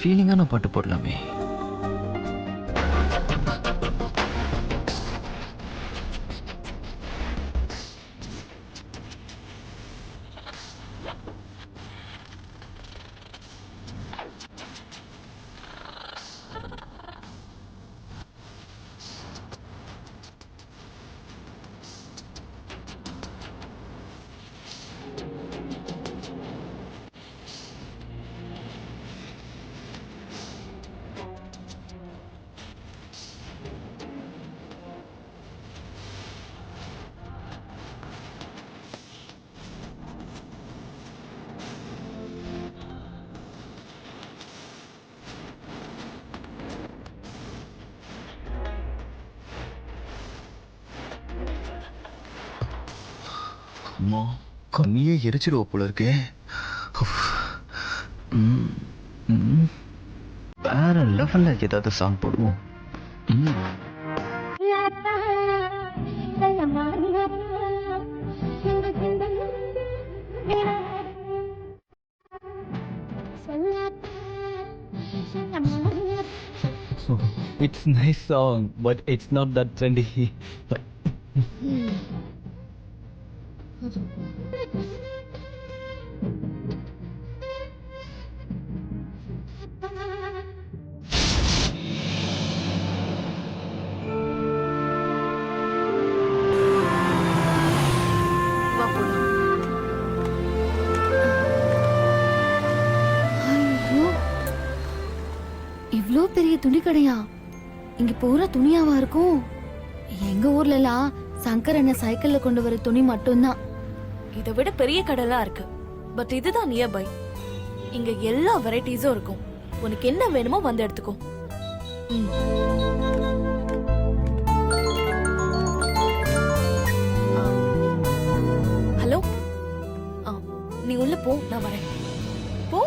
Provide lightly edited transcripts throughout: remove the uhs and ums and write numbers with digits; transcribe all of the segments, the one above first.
ஃபீலிங்கான பாட்டு போடலாமே. அம்மா கண்ணியே எரிச்சிடுவ போல இருக்கே. வேற லெவல்ல ஏதாவது சாங் போடுவோம். It's nice song, but it's not that trendy. இவ்ளோ பெரிய துணி கடையா? இங்க பூரா துணியாவா இருக்கும்? எங்க ஊர்ல எல்லாம் சங்கர் அண்ணன் சைக்கிள்ல கொண்டு வர துணி மட்டும்தான். இதை விட பெரிய கடைலாம் இருக்கு, பட் இதுதான் நியர்பை. இங்க எல்லா வெரைட்டிஸும் இருக்கும். உனக்கு என்ன வேணுமோ வந்து எடுத்துக்கோ. ஹலோ, நீ உள்ள போ, நான் வரேன். போ.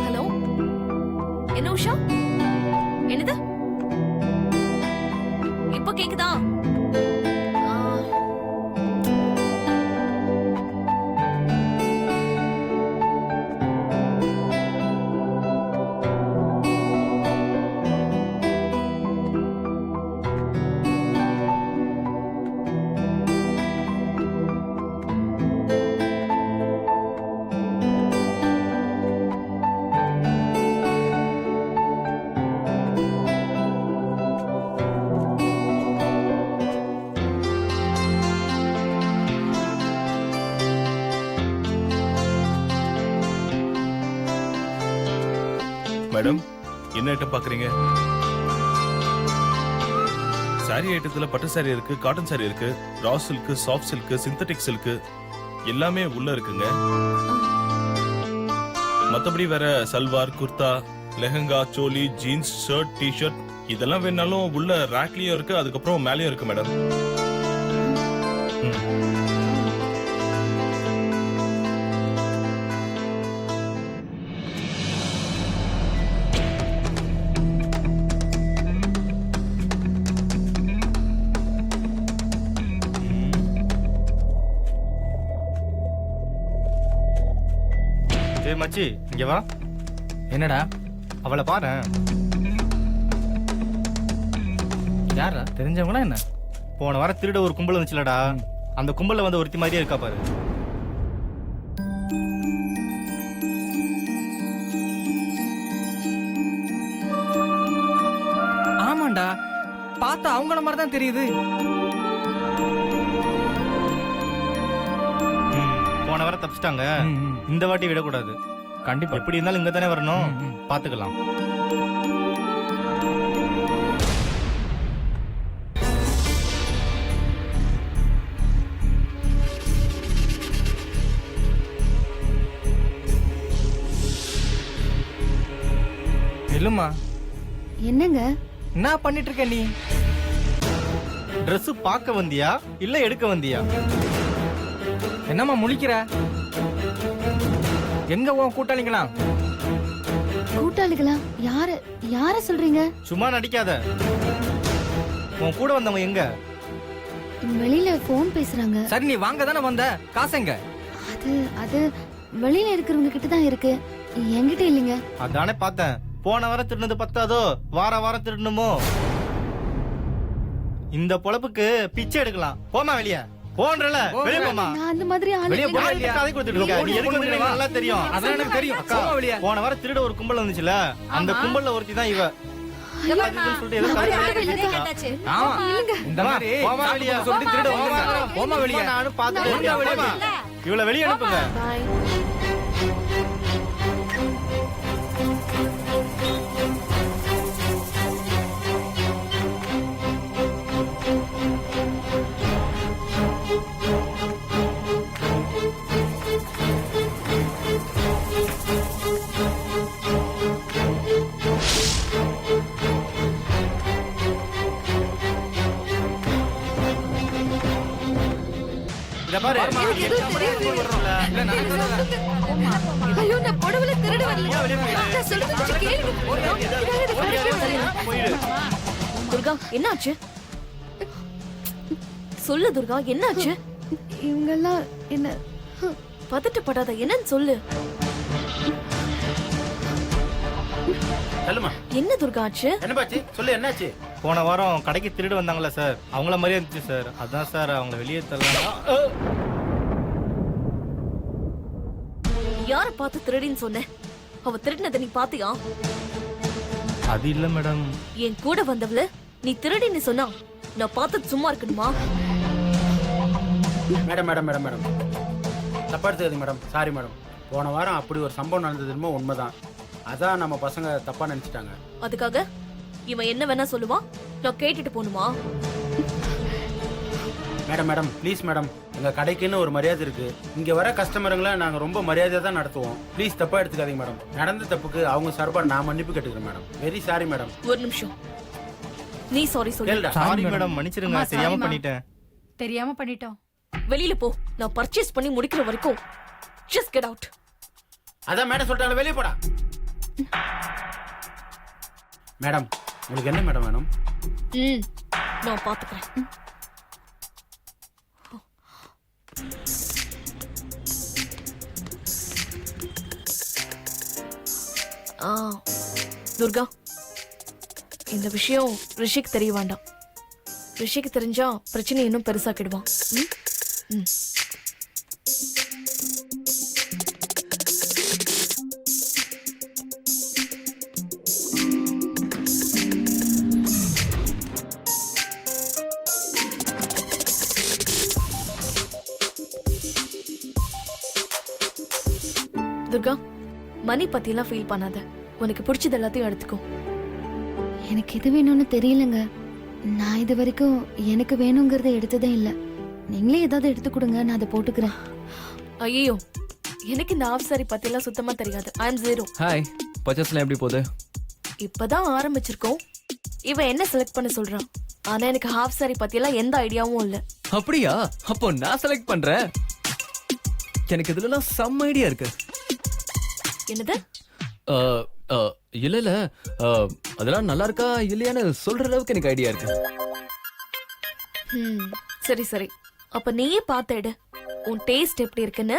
ஹலோ, என்ன உஷா? என்னது? இப்ப கேக்குதா? மேடம், என்ன ஐட்டம் பாக்குறீங்க? சாரி ஐட்டத்துல பட்டு சாரி இருக்கு, காட்டன் சாரி இருக்கு, raw silk, soft silk, synthetic silk எல்லாமே உள்ள இருக்குங்க. மத்தபடி வேற salwar, kurta, lehenga, choli, jeans, shirt, T-shirt இதெல்லாம் வேணாலும் உள்ள ரேக்லயும் இருக்கு, அதுக்கப்புறம் மேலயும் இருக்கு மேடம். மச்சி இங்க வா. என்னடா அவளை பாரு. யாரா? தெரிஞ்சவங்களா என்ன? போன வாரம் திருட ஒரு கும்பல் வந்துச்சுலடா, அந்த கும்பல்ல வந்து ஒருத்தி மாதிரியே இருக்கா பாரு. ஆமாண்டா, பார்த்தா அவங்கள மாதிரி தான் தெரியுது. போன வாரம் தப்பிச்சிட்டாங்க, இந்த வாட்டி விடக்கூடாது. கண்டிப்பா எப்படி இருந்தாலும் இங்க தானே வரணும், பாத்துக்கலாம். இல்லம்மா. என்னங்க என்ன பண்ணிட்டு இருக்க நீ? Dress பார்க்க வந்தியா இல்ல எடுக்க வந்தியா? என்னம்மா முழிக்கிற? எங்க உன் கூட்டாளிங்களா? கூட்டாளிகளா? யார சொல்றீங்க? சும்மா நடிக்காத. உன் கூட வந்தவங்க எங்க? வெளியில போன் பேசுறாங்க. சரி, நீ வாங்க தானே வந்த, காசு எங்க? அது வெளியில இருக்கிறவங்க கிட்ட தான் இருக்கு. என்கிட்ட இல்லைங்க. அதானே பார்த்தேன். போன வாரம் திருடினது பத்தாதோ, வாரம் திருடணுமோ? இந்த பொழப்புக்கு பிச்சை எடுக்கலாம். போமா வெளிய. போன்றல வெளிய போமா. நான் அந்த மாதிரி ஆளு வெளிய இல்லைங்க. போய் கதை கொடுத்துட்டு இருக்க. நீ எதுக்கு வந்திருக்க நல்லா தெரியும். அதான் எனக்கு தெரியும். அக்கா, போன வாரம் திருட ஒரு கும்பல் வந்துச்சுல, அந்த கும்பல்ல ஒருத்தி தான் இவ. அதுக்குன்னு சொல்லிட்டு ஏதோ கதை ஆமா இந்த மாதிரி போமா வெளிய. சொல்லிட்டு திருட வந்திருக்காங்க. போமா வெளிய. நானும் பார்த்துட்டு இருக்கேன். இவளை வெளிய அனுப்புங்க. பாய். இத பாரு. இல்ல நான் சொல்லல. ஐயோ, நான் புடவைல திருட வரல. நான் சொல்றது கேளுங்க. போயிடு. துர்கா என்னாச்சு? சொல்லு துர்கா என்னாச்சு? இவங்கெல்லாம் என்ன பதட்டப்படாத, என்னன்னு சொல்லு. சொல்லுமா. என்ன துர்கா ஆச்சு? என்ன பாச்சு? சொல்லு என்னாச்சு? போன வாரம் கடைக்கு திருடு வந்தாங்களா சார், அவங்கள மாதிரியே இருந்துச்சு சார். அதான் சார் அவங்கள வெளியே தள்ளலாம். யார பார்த்து திருடின்னு சொன்ன? அவ திருடினதை நீ பாத்தியா? அது இல்ல மேடம். என் கூட வந்தவள நீ திருடின்னு சொன்னா நான் பார்த்து சும்மா இருக்கணுமா? மேடம் மேடம் மேடம் மேடம் தப்பா எடுத்துக்காதீங்க மேடம். Sorry madam. போன வாரம் அப்படி ஒரு சம்பவம் நடந்ததுமோ உண்மைதான். அதான் நம்ம பசங்க தப்பா நினைச்சிட்டாங்க. அதுக்காக இவன் என்ன வேணா சொல்லுவான், நான் கேட்டுட்டு போணுமா? மேடம் மேடம் ப்ளீஸ் மேடம், எங்க கடைக்குன்னு ஒரு மரியாதை இருக்கு. இங்க வர கஸ்டமருங்களை நாங்க ரொம்ப மரியாதையா தான் நடத்துவோம். ப்ளீஸ் தப்பா எடுத்துக்காதீங்க மேடம். நடந்த தப்புக்கு அவங்க சார்பா நான் மன்னிப்பு கேட்டுக்கிறேன் மேடம். Very sorry madam. ஒரு நிமிஷம், நீ சாரி சொல்லு. கேளுடா. சாரி மேடம், மன்னிச்சிருங்க. தெரியாம பண்ணிட்டேன். தெரியாம பண்ணிட்டோம். வெளியில போ, நான் பர்ச்சேஸ் பண்ணி முடிக்கிற வரைக்கும் ஜஸ்ட் கெட் அவுட். அதான் மேடம் சொல்லிட்டாங்க, வெளியே போடா. மேடம் உங்களுக்கு என்ன மேடம் வேணும்? நான் பாத்துக்கிறேன். துர்கா, இந்த விஷயம் ரிஷிக்கு தெரிய வேண்டாம். ரிஷிக்கு தெரிஞ்சா பிரச்சனை இன்னும் பெருசாக்கிடுவான். ம்? ம். துர்கா, மணி பத்திலாம் ஃபீல் பண்ணாத. உனக்கு பிடிச்சது எல்லாத்தையும் எடுத்துக்கோ. எனக்கு எது வேணும்னு தெரியலங்க. நான் இது வரைக்கும் எனக்கு வேணுங்கிறத எடுத்ததே இல்ல. நீங்களே ஏதாவது எடுத்து கொடுங்க, நான் அதை போட்டுக்கிறேன். ஐயோ, எனக்கு இந்த ஆஃப் சாரி பத்திலாம் சுத்தமா தெரியாது. ஐ அம் ஜீரோ. ஹாய், பர்ச்சேஸ்லாம் எப்படி போகுது? இப்பதான் ஆரம்பிச்சிருக்கோம். இவன் என்ன செலக்ட் பண்ண சொல்றான், ஆனா எனக்கு ஹாஃப் சாரி பத்தியெல்லாம் எந்த ஐடியாவும் இல்ல. அப்படியா? அப்போ நான் செலக்ட் பண்றேன். எனக்கு இதுலலாம் செம்ம ஐடியா இருக்கு. என்னது? இல்ல இல்ல, அதெல்லாம் நல்லா இருக்கா இல்லையான்னு சொல்ற அளவுக்கு எனக்கு ஐடியா இருக்கு. சரி சரி, அப்ப நீயே பார்த்து எடு. உன் டேஸ்ட் எப்படி இருக்குன்னு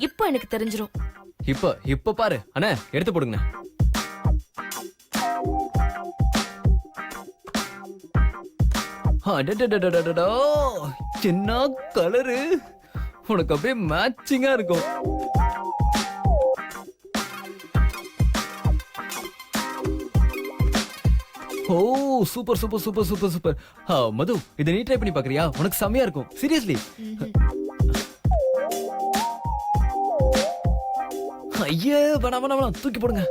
இப்போ எனக்கு தெரிஞ்சிரும். இப்ப பாரு அண்ணா, எடுத்து போடுங்க. என்ன கலரு, உனக்கு அப்படியே மேட்சிங்கா இருக்கும். ஓ super super super super super. Madhu, இதை நீ ட்ரை பண்ணி பாக்குறியா? உனக்கு செமையா இருக்கும். சீரியஸ்லி. ஐயே, வேணாம் வேணாம் வேணாம், தூக்கி போடுங்க.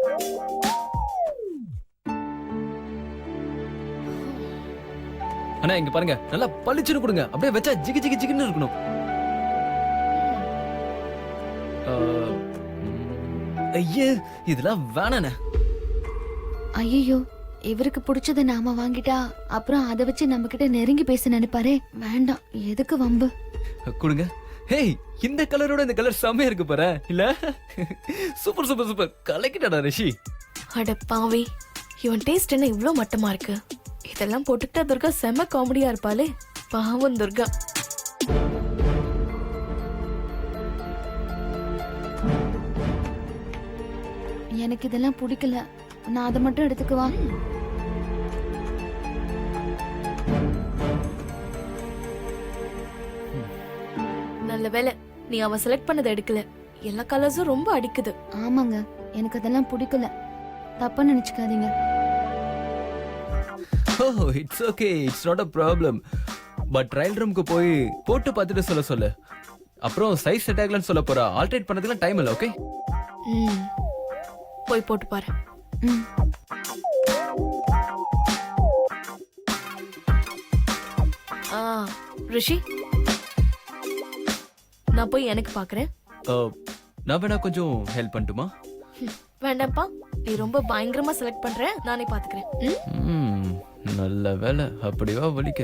அண்ணா இங்க பாருங்க, நல்லா பளிச்சுன்னு கொடுங்க. அப்படியே வச்சா ஜிகி ஜிகி ஜிகின்னு இருக்கணும். ஐயே, இதெல்லாம் வேணாண்ணே. ஐயோ, இவருக்கு பிடிச்சத நாம வாங்கிட்டா அப்புறம் அதை வச்சு நம்ம கிட்ட நெருங்கி பேச நினைப்பாரே. வேண்டாம், எதுக்கு வம்பு. கொடுங்க. ஹேய், இந்த கலரோட இந்த கலர் செமையா இருக்கு பாரு. இல்ல சூப்பர் சூப்பர் சூப்பர், கலக்கிட்டடா ரிஷி. அட பாவி, இவன் டேஸ்ட் என்ன இவ்ளோ மட்டமா இருக்கு. இதெல்லாம் போட்டுக்கிட்டா துர்கா செம காமெடியா இருப்பாளே. பாவம் துர்கா. எனக்கு இதெல்லாம் பிடிக்கல. நான் அதை மட்டும் எடுத்துக்குவா? நல்ல வேளை நீ அவ செலக்ட் பண்ணதை எடுக்கல. எல்லா கலர்ஸும் ரொம்ப அடிக்குது. ஆமாங்க, எனக்கு அதெல்லாம் பிடிக்கல. தப்பா நினைச்சுக்காதீங்க. Oh it's okay, it's not a problem. But trial ரூமுக்கு போய் போட்டு பார்த்துட்டு சொல்ல சொல்லு. அப்புறம் சைஸ் செட் ஆகலன்னு சொல்ல போறா. ஆல்ட்ரேட் பண்ணதுக்குலாம் டைம் இல்லை. ஓகே, போய் போட்டு பாரு. ம். ஆ, ரிஷி, நான் போய் எனக்கு பாக்குறேன். நான் வேணா கொஞ்சம் ஹெல்ப் பண்ணட்டுமா? வேண்டாம்ப்பா, நீ ரொம்ப பயங்கரமா செலக்ட் பண்ற. நானே பாத்துக்கிறேன். நல்ல வேலை, அப்படிவா வலிக்க.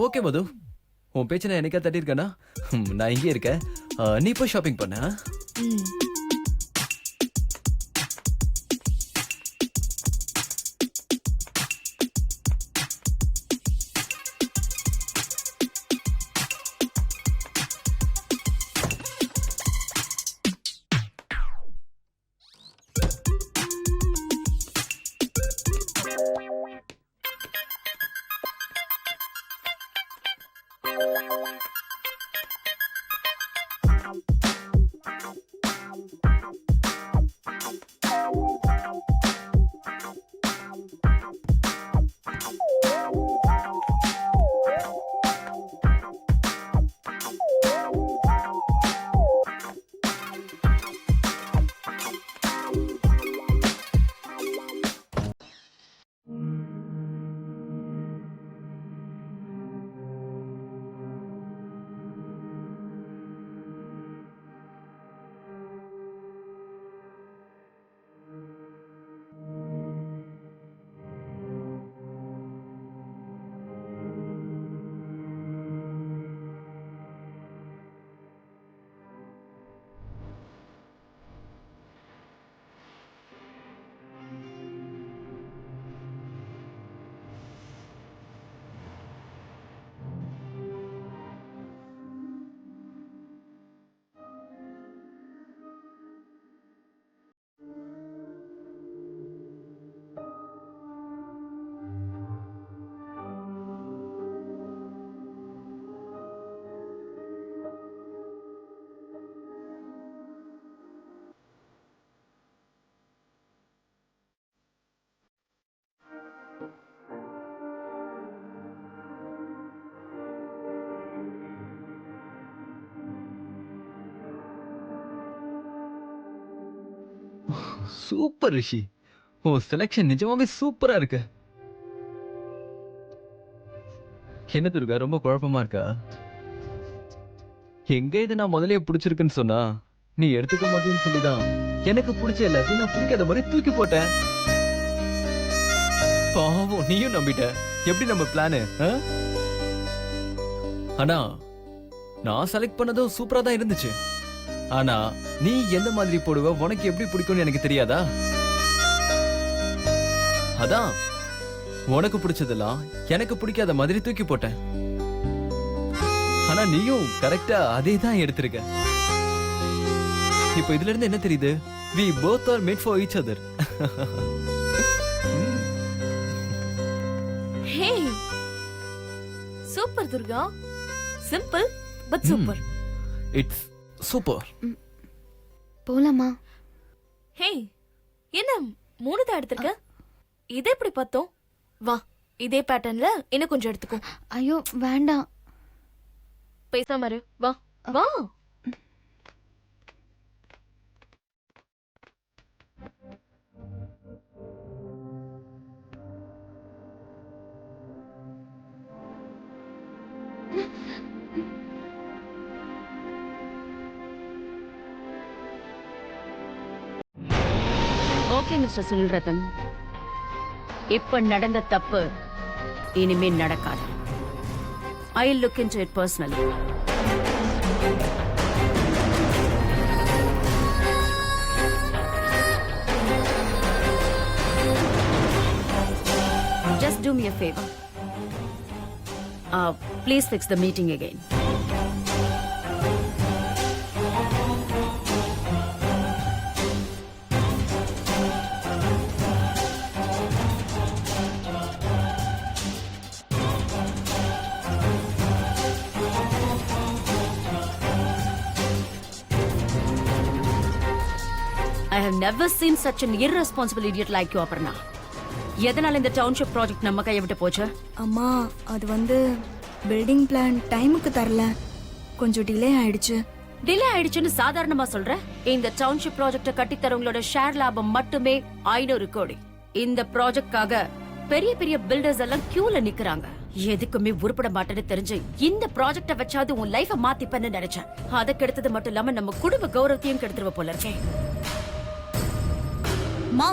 ஓகே மது, உன் பேச்சு நான் என்னைக்கா தட்டியிருக்கேனா? நான் இங்கே இருக்கேன். நீ போய் ஷாப்பிங் பண்ண. ம். சூப்பர் ரிஷி, உன் செலக்ஷன் நிஜமாவே சூப்பரா இருக்கு. என்ன துர்கா, ரொம்ப குழப்பமா இருக்கா? எங்க இது நான் முதல்லயே பிடிச்சிருக்குன்னு சொன்னா நீ எடுத்துக்க மாட்டேன்னு சொல்லிதான் எனக்கு பிடிச்ச எல்லாத்தையும் நான் பிடிக்காத மாதிரி தூக்கி போட்டேன். பாவம், நீயும் நம்பிட்ட. எப்படி நம்ம பிளானு? ஆனா நான் செலக்ட் பண்ணதும் சூப்பரா தான் இருந்துச்சு. ஆனா நீ எந்த மாதிரி போடுவ, உனக்கு எப்படி பிடிக்கும்னு எனக்கு தெரியாதா? அதான் உனக்கு பிடிச்சதெல்லாம் எனக்கு பிடிக்காத மாதிரி தூக்கி போட்டேன். ஆனா நீயும் கரெக்டா அதே தான் எடுத்திருக்க. இப்போ இதுல இருந்து என்ன தெரியுது? we both are made for each other. Hey, super Durga. Simple but super. It's super. போலாமா? ஹே, என்ன 3 தான் எடுத்திருக்க? இது எப்படி பார்த்தோம்? வா, இதே பேட்டர்ன்ல இன்னும் கொஞ்சம் எடுத்துக்கோ. ஐயோ வேண்டாம். பேசாம இரு. வா வா. ஓகே மிஸ்டர் சுனில்ரத்தன், இப்ப நடந்த தப்பு இனிமே நடக்காது. I look into it personally. Just do me a favor. Please fix the meeting again. have never seen such an irresponsible idiot like you, Aparna. எதனால இந்த டவுன்ஷிப் ப்ராஜெக்ட் நம்ம கையை விட்டு போச்சு? அம்மா அது வந்து பில்டிங் பிளான் டைமுக்கு தரல, கொஞ்சம் டிலே ஆயிடுச்சு. டிலே ஆயிடுச்சுன்னு சாதாரணமா சொல்ற? இந்த டவுன்ஷிப் ப்ராஜெக்ட கட்டி தரவங்களோட ஷேர் லாபம் மட்டுமே 500 கோடி. இந்த ப்ராஜெக்ட்காக பெரிய பெரிய பில்டர்ஸ் எல்லாம் கியூல நிக்கறாங்க. எதுக்குமே உருப்பட மாட்டேன்னு தெரிஞ்சு இந்த ப்ராஜெக்ட வச்சாது உன் லைஃப மாத்திப்பேன்னு நினைச்சேன். அதை கெடுத்தது மட்டும் இல்லாம நம்ம குடும்ப கௌரவத்தையும் கெடுத்துருவ போல இருக்கேன். மா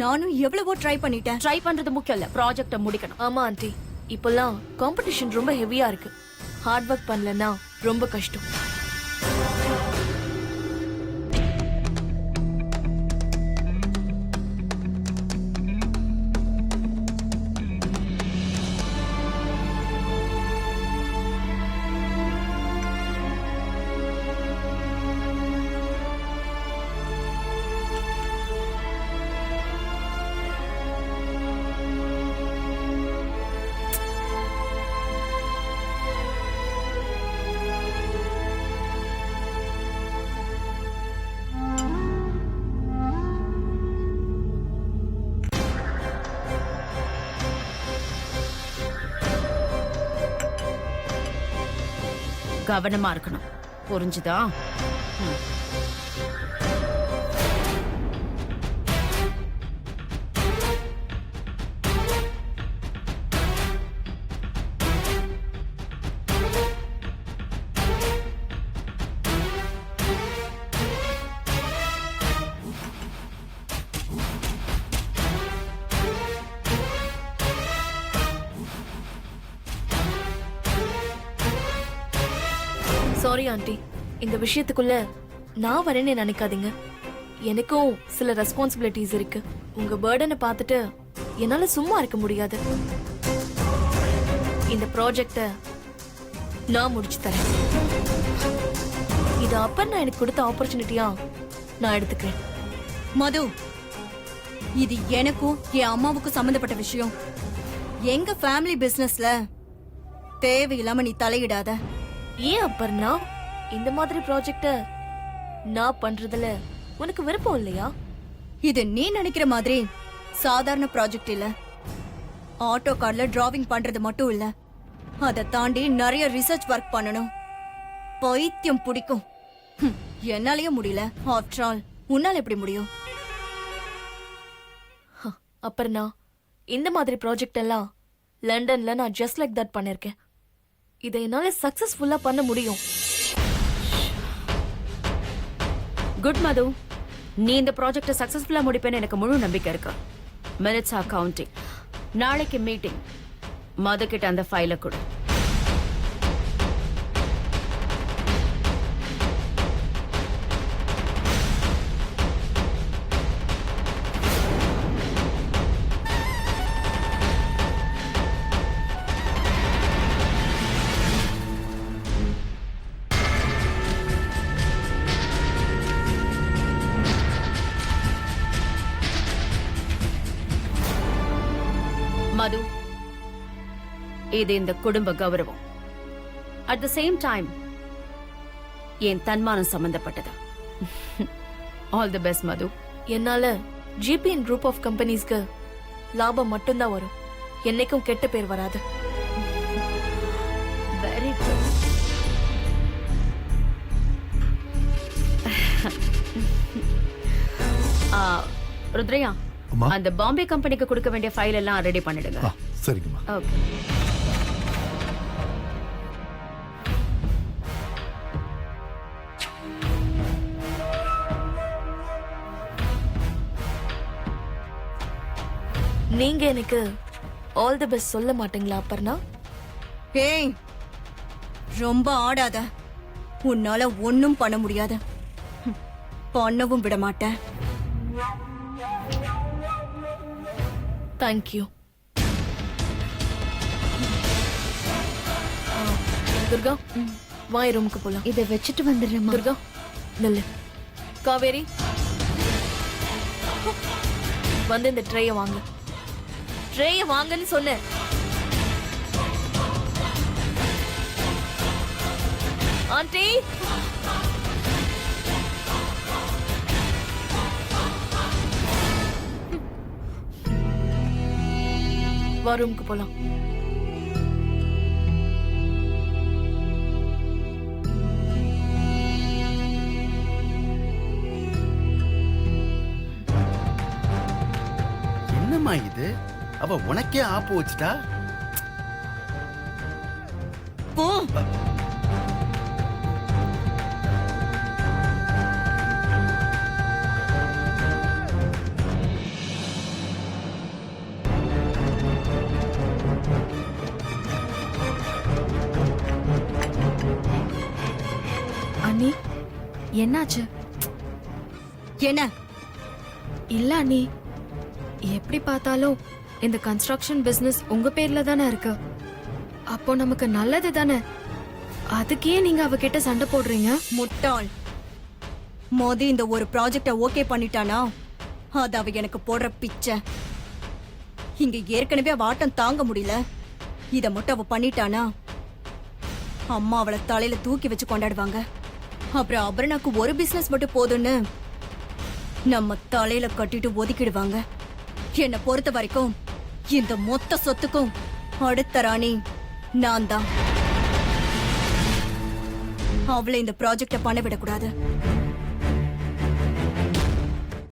நானும் எவ்வளவோ ட்ரை பண்ணிட்டேன். ட்ரை பண்றது முக்கியம் இல்ல, ப்ராஜெக்ட முடிக்கணும். ஆமா ஆண்டி, இப்பெல்லாம் காம்படிஷன் ரொம்ப ஹெவியா இருக்கு. ஹார்ட் ஒர்க் பண்ணலன்னா ரொம்ப கஷ்டம். கவனமா இருக்கணும், புரிஞ்சுதா? சாரி ஆண்டி, இந்த விஷயத்துக்குள்ள நான் வரேன்னு நினைக்காதீங்க. எனக்கும் சில ரெஸ்பான்சிபிலிட்டிஸ் இருக்கு. உங்க பேர்டனை பார்த்துட்டு என்னால சும்மா இருக்க முடியாது. இந்த ப்ராஜெக்ட நான் முடிச்சு தரேன். இது அப்ப நான் எனக்கு கொடுத்த ஆப்பர்ச்சுனிட்டியா நான் எடுத்துக்கிறேன். மது, இது எனக்கும் என் அம்மாவுக்கும் சம்பந்தப்பட்ட விஷயம். எங்க ஃபேமிலி பிசினஸ்ல தேவையில்லாம நீ தலையிடாத. ஏன் அப்பர்னா இந்த மாதிரி ப்ராஜெக்ட நான் பண்றதுல உனக்கு விருப்பம் இல்லையா? இது நீ நினைக்கிற மாதிரி சாதாரண ப்ராஜெக்ட் இல்ல. ஆட்டோ கார்ட்ல டிராவிங் பண்றது மட்டும் இல்ல, அதை தாண்டி நிறைய ரிசர்ச் ஒர்க் பண்ணணும். பைத்தியம் பிடிக்கும். என்னாலயே முடியல. ஆஃப்டர் ஆல் உன்னால எப்படி முடியும்? அப்பர்னா இந்த மாதிரி ப்ராஜெக்ட் எல்லாம் லண்டன்ல நான் ஜஸ்ட் லைக் தட் பண்ணிருக்கேன். இதை என்னால சக்சஸ்ஃபுல்லா பண்ண முடியும். குட் மது, நீ இந்த ப்ராஜெக்ட சக்சஸ்ஃபுல்லா முடிப்பேன்னு எனக்கு முழு நம்பிக்கை இருக்கு. Minutes R counting. நாளைக்கு மீட்டிங். மது கிட்ட அந்த ஃபைலை கொடு. மது, இது இந்த குடும்ப கௌரவம். அட் த சேம் டைம் என் தன்மானம் சம்பந்தப்பட்டது. ஆல் தி பெஸ்ட் மது. என்னால ஜிபிஎன் குரூப் ஆஃப் கம்பெனிஸ்க்கு லாபம் மட்டும்தான் வரும். என்னைக்கும் கெட்ட பேர் வராது. Very good. ருத்ரையா, அந்த பாம்பே கம்பெனிக்கு கொடுக்க வேண்டிய ஃபைல் எல்லாம் ரெடி பண்ணிடுங்க. சரிங்கம்மா. ஓகே. நீங்க எனக்கு ஆல் தி பெஸ்ட் சொல்ல மாட்டீங்களா அப்பர்னா? ஏய், ரொம்ப ஆடாத. உன்னால ஒன்னும் பண்ண முடியாது. பண்ணவும் விட மாட்டேன். தேங்க்யூ. துர்கா, வாய் ரூமுக்கு போலாம். இதை வச்சுட்டு வந்துடுறேம்மா. துர்கா நில்லு. காவேரி வந்து இந்த ட்ரேய வாங்க. ட்ரேய வாங்கன்னு சொன்னேன். ஆண்டி வா ரூமுக்கு போலாம். என்னம்மா இது? அவ உனக்கே ஆப்பு வச்சுட்டா. போ. அண்ணி என்னாச்சு? என்ன? இல்ல அண்ணி, எப்படி பார்த்தாலும் இந்த கன்ஸ்ட்ரக்ஷன் பிசினஸ் உங்க பேர்ல தானே இருக்கு. அப்போ நமக்கு நல்லது தானே. அதுக்கே நீங்க அவகிட்ட சண்டை போடுறீங்க? முட்டாள். மோதி இந்த ஒரு ப்ராஜெக்ட ஓகே பண்ணிட்டானா அது அவ எனக்கு போடுற பிச்சை. இங்க ஏற்கனவே அவ ஆட்டம் தாங்க முடியல. இத மட்டும் அவ பண்ணிட்டானா அம்மா அவளை தலையில தூக்கி வச்சு கொண்டாடுவாங்க. அப்புறம் அபர்ணாக்கு ஒரு பிசினஸ் மட்டும் போதும்னு நம்ம தலையில கட்டிட்டு ஒதுக்கிடுவாங்க. என்னை பொறுத்த வரைக்கும் இந்த மொத்த சொத்துக்கும் அடுத்த ராணி நான் தான். அவளை இந்த ப்ராஜெக்ட பண்ண விடக்கூடாது.